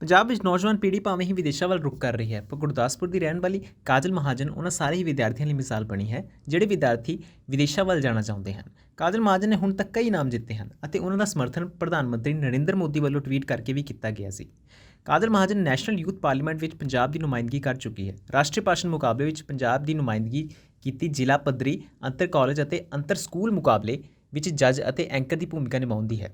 ਪੰਜਾਬ ਵਿੱਚ ਨੌਜਵਾਨ ਪੀੜ੍ਹੀ ਭਾਵੇਂ ਹੀ ਵਿਦੇਸ਼ਾਂ ਵੱਲ ਰੁਖ ਕਰ ਰਹੀ ਹੈ, ਪਰ ਗੁਰਦਾਸਪੁਰ ਦੀ ਰਹਿਣ ਵਾਲੀ ਕਾਜਲ ਮਹਾਜਨ ਉਹਨਾਂ ਸਾਰੇ ਹੀ ਵਿਦਿਆਰਥੀਆਂ ਲਈ ਮਿਸਾਲ ਬਣੀ ਹੈ ਜਿਹੜੇ ਵਿਦਿਆਰਥੀ ਵਿਦੇਸ਼ਾਂ ਵੱਲ ਜਾਣਾ ਚਾਹੁੰਦੇ ਹਨ। ਕਾਜਲ ਮਹਾਜਨ ਨੇ ਹੁਣ ਤੱਕ ਕਈ ਇਨਾਮ ਜਿੱਤੇ ਹਨ ਅਤੇ ਉਹਨਾਂ ਦਾ ਸਮਰਥਨ ਪ੍ਰਧਾਨ ਮੰਤਰੀ ਨਰਿੰਦਰ ਮੋਦੀ ਵੱਲੋਂ ਟਵੀਟ ਕਰਕੇ ਵੀ ਕੀਤਾ ਗਿਆ ਸੀ। ਕਾਜਲ ਮਹਾਜਨ ਨੈਸ਼ਨਲ ਯੂਥ ਪਾਰਲੀਮੈਂਟ ਵਿੱਚ ਪੰਜਾਬ ਦੀ ਨੁਮਾਇੰਦਗੀ ਕਰ ਚੁੱਕੀ ਹੈ। ਰਾਸ਼ਟਰੀ ਭਾਸ਼ਣ ਮੁਕਾਬਲੇ ਵਿੱਚ ਪੰਜਾਬ ਦੀ ਨੁਮਾਇੰਦਗੀ ਕੀਤੀ। ਜ਼ਿਲ੍ਹਾ ਪੱਧਰੀ, ਅੰਤਰ ਕਾਲਜ ਅਤੇ ਅੰਤਰ ਸਕੂਲ ਮੁਕਾਬਲੇ ਵਿੱਚ ਜੱਜ ਅਤੇ ਐਂਕਰ ਦੀ ਭੂਮਿਕਾ ਨਿਭਾਉਂਦੀ ਹੈ।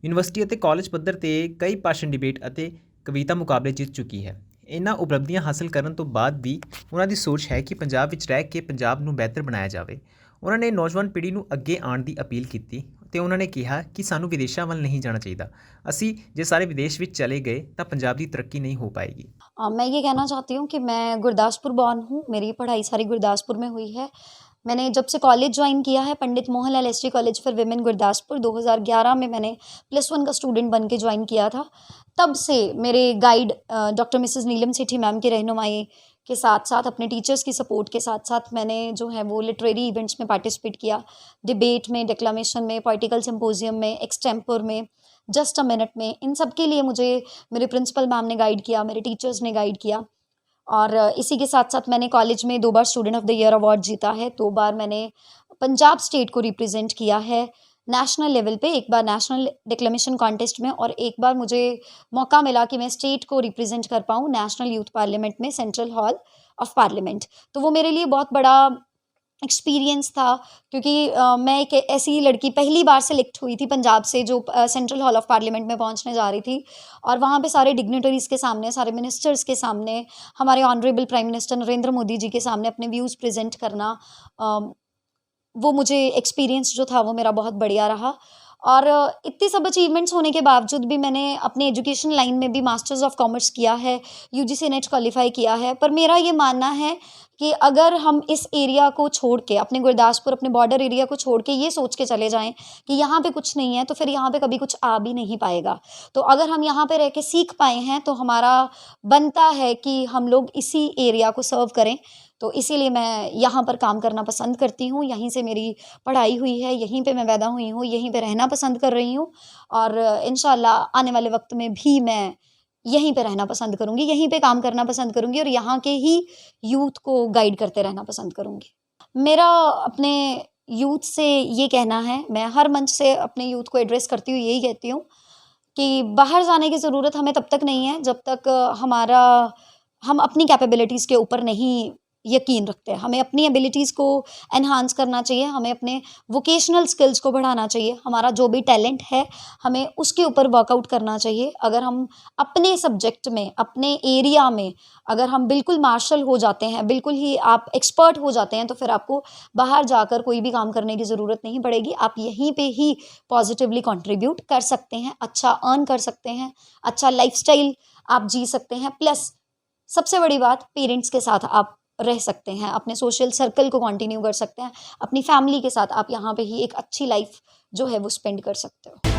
ਯੂਨੀਵਰਸਿਟੀ ਅਤੇ ਕਾਲਜ ਪੱਧਰ ਤੇ ਕਈ ਭਾਸ਼ਣ, ਡਿਬੇਟ ਅਤੇ ਕਵਿਤਾ ਮੁਕਾਬਲੇ ਜਿੱਤ ਚੁੱਕੀ ਹੈ। ਇਹਨਾਂ ਉਪਲਬਧੀਆਂ ਹਾਸਲ ਕਰਨ ਤੋਂ ਬਾਅਦ ਵੀ ਉਹਨਾਂ ਦੀ ਸੋਚ ਹੈ ਕਿ ਪੰਜਾਬ ਵਿੱਚ ਰਹਿ ਕੇ ਪੰਜਾਬ ਨੂੰ ਬਿਹਤਰ ਬਣਾਇਆ ਜਾਵੇ। ਉਹਨਾਂ ਨੇ ਨੌਜਵਾਨ ਪੀੜ੍ਹੀ ਨੂੰ ਅੱਗੇ ਆਉਣ ਦੀ ਅਪੀਲ ਕੀਤੀ ਅਤੇ ਉਹਨਾਂ ਨੇ ਕਿਹਾ ਕਿ ਸਾਨੂੰ ਵਿਦੇਸ਼ਾਂ ਵੱਲ नहीं जाना चाहिए। ਅਸੀਂ ਜੇ ਸਾਰੇ ਵਿदेश ਵਿੱਚ चले गए ਤਾਂ ਪੰਜਾਬ ਦੀ ਤਰੱਕੀ नहीं हो पाएगी। मैं ये कहना चाहती हूँ कि मैं गुरदासपुर बॉर्न हूँ। मेरी पढ़ाई सारी गुरदासपुर में हुई है। मैंने जब से कॉलेज ज्वाइन किया है Pandit Mohanlal ST college for women Gurdaspur, 2011 में मैंने +1 का स्टूडेंट बन के ज्वाइन किया था। तब से मेरे गाइड डॉक्टर मिसेस नीलम सेठी मैम की रहनुमाई के साथ साथ, अपने टीचर्स की सपोर्ट के साथ साथ मैंने जो है वो लिटरेरी इवेंट्स में पार्टिसिपेट किया। डिबेट में, डिक्लामेशन में, पॉलिटिकल सिम्पोजियम में, एक्सटेम्पर में, जस्ट अ मिनट में, इन सब के लिए मुझे मेरे प्रिंसिपल मैम ने गाइड किया, मेरे टीचर्स ने गाइड किया। और इसी के साथ साथ मैंने कॉलेज में 2 बार student of the year award जीता है। 2 बार मैंने पंजाब स्टेट को रिप्रेजेंट किया है नेशनल लेवल पे, एक बार नेशनल डिक्लेमेशन कॉन्टेस्ट में और एक बार मुझे मौका मिला कि मैं स्टेट को रिप्रेजेंट कर पाऊँ नेशनल यूथ पार्लियामेंट में, सेंट्रल हॉल ऑफ पार्लियामेंट। तो वो मेरे लिए बहुत बड़ा एक्सपीरियंस था, क्योंकि मैं एक ऐसी लड़की पहली बार सेलेक्ट हुई थी पंजाब से जो सेंट्रल हॉल ऑफ पार्लियामेंट में पहुंचने जा रही थी। और वहाँ पे सारे डिग्निटरीज़ के सामने, सारे मिनिस्टर्स के सामने, हमारे honourable prime minister Narendra Modi ji के सामने अपने व्यूज़ प्रेजेंट करना, वो मुझे एक्सपीरियंस जो था वो मेरा बहुत बढ़िया रहा। और इतनी सब अचीवमेंट्स होने के बावजूद भी मैंने अपने एजुकेशन लाइन में भी मास्टर्स ऑफ कॉमर्स किया है, यूजीसी नेट क्वालिफाई किया है। पर मेरा ये मानना है कि अगर हम इस एरिया को छोड़ के, अपने गुरदासपुर, अपने बॉर्डर एरिया को छोड़ के ये सोच के चले जाएं कि यहाँ पे कुछ नहीं है, तो फिर यहाँ पे कभी कुछ आ भी नहीं पाएगा। तो अगर हम यहाँ पे रह के सीख पाए हैं तो हमारा बनता है कि हम लोग इसी एरिया को सर्व करें। तो इसीलिए मैं यहाँ पर काम करना पसंद करती हूँ। यहीं से मेरी पढ़ाई हुई है, यहीं पे मैं पैदा हुई हूँ, यहीं पे रहना पसंद कर रही हूँ और इंशाल्लाह आने वाले वक्त में भी मैं यहीं पे रहना पसंद करूँगी, यहीं पे काम करना पसंद करूँगी और यहाँ के ही यूथ को गाइड करते रहना पसंद करूँगी। मेरा अपने यूथ से ये कहना है, मैं हर मंच से अपने यूथ को एड्रेस करती हुई यही कहती हूँ कि बाहर जाने की ज़रूरत हमें तब तक नहीं है जब तक हम अपनी कैपेबिलिटीज़ के ऊपर नहीं यकीन रखते हैं। हमें अपनी एबिलिटीज़ को एनहांस करना चाहिए, हमें अपने वोकेशनल स्किल्स को बढ़ाना चाहिए। हमारा जो भी टैलेंट है हमें उसके ऊपर वर्कआउट करना चाहिए। अगर हम अपने सब्जेक्ट में, अपने एरिया में अगर हम बिल्कुल मार्शल हो जाते हैं, बिल्कुल ही आप एक्सपर्ट हो जाते हैं, तो फिर आपको बाहर जाकर कोई भी काम करने की ज़रूरत नहीं पड़ेगी। आप यहीं पे ही पॉजिटिवली कंट्रीब्यूट कर सकते हैं, अच्छा अर्न कर सकते हैं, अच्छा लाइफस्टाइल आप जी सकते हैं। प्लस सबसे बड़ी बात, पेरेंट्स के साथ आप रह सकते हैं, अपने सोशल सर्कल को कंटिन्यू कर सकते हैं, अपनी फैमिली के साथ आप यहाँ पे ही एक अच्छी लाइफ जो है वो स्पेंड कर सकते हो।